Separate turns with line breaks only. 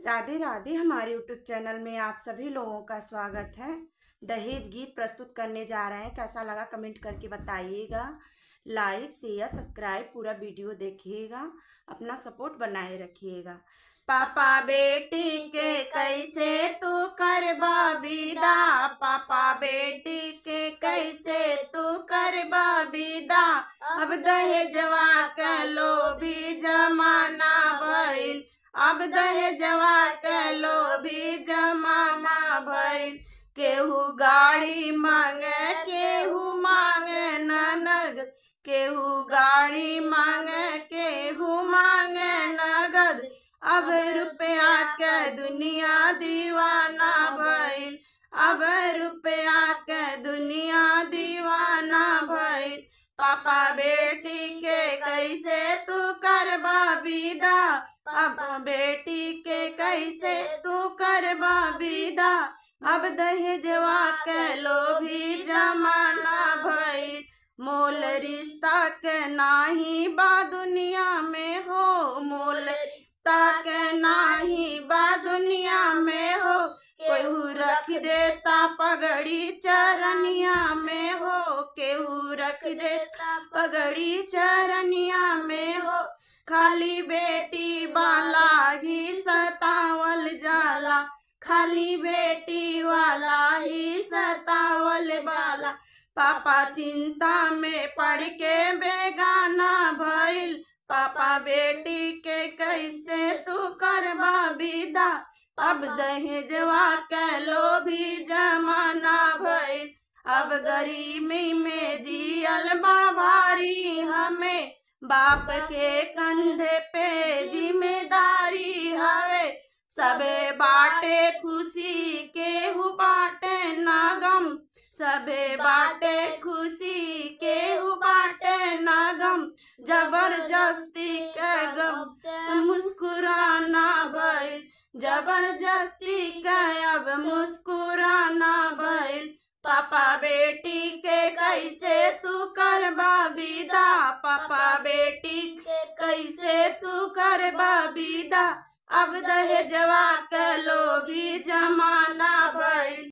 राधे राधे। हमारे YouTube channel में आप सभी लोगों का स्वागत है। दहेज गीत प्रस्तुत करने जा रहे हैं। कैसा लगा कमेंट करके बताइएगा। लाइक शेयर सब्सक्राइब पूरा वीडियो देखिएगा। अपना सपोर्ट बनाए रखिएगा। पापा बेटी के कैसे तू करबा विदा, पापा बेटी के कैसे तू करबा विदा। अब दहेजवा के लोभी जमाना भइल, अब दहेजवा के लोभी जमाना भइल। केहू गाड़ी मांगे केहू मांगे ननद, केहू गाड़ी मांगे केहू मांगे नगद। अब रुपया के दुनिया दीवाना भइल, अब रुपया के दुनिया दीवाना भइल। पापा बेटी के कैसे तू करबा विदा, पापा बेटी के कैसे तू करबा विदा। अब दहेजवा के लोभी जमाना भइल। मोल रिश्ता के नाही बा दुनिया में हो, मोल रिश्ता के नाही बा दुनिया में हो। केहू रख देता पगड़ी चरनिया में हो, केहू रख देता पगड़ी चरनिया में हो। खाली बेटी वाला ही सतावल जाला, खाली बेटी वाला ही सतावल वाला। पापा चिंता में पड़ के बेगाना भइल, पापा बेटी के कैसे तू करबा विदा। अब दहेजवा के लोभी जमाना भइल। अब गरीबी में जियल बा भारी हमें, बाप के कंधे पे जिम्मेदारी हवे। सबे बाटे खुशी केहू बाटे ना गम, सबे बाटे खुशी केहू बाटे ना गम। जबरदस्ती के गम मुस्कुराना भइल, जबरदस्ती के अब मुस्कुराना भइल। पापा बेटी के कैसे तू करबा विदा, पापा बेटी के कैसे तू करबा विदा। अब दहेजवा के लोभी जमाना भइल।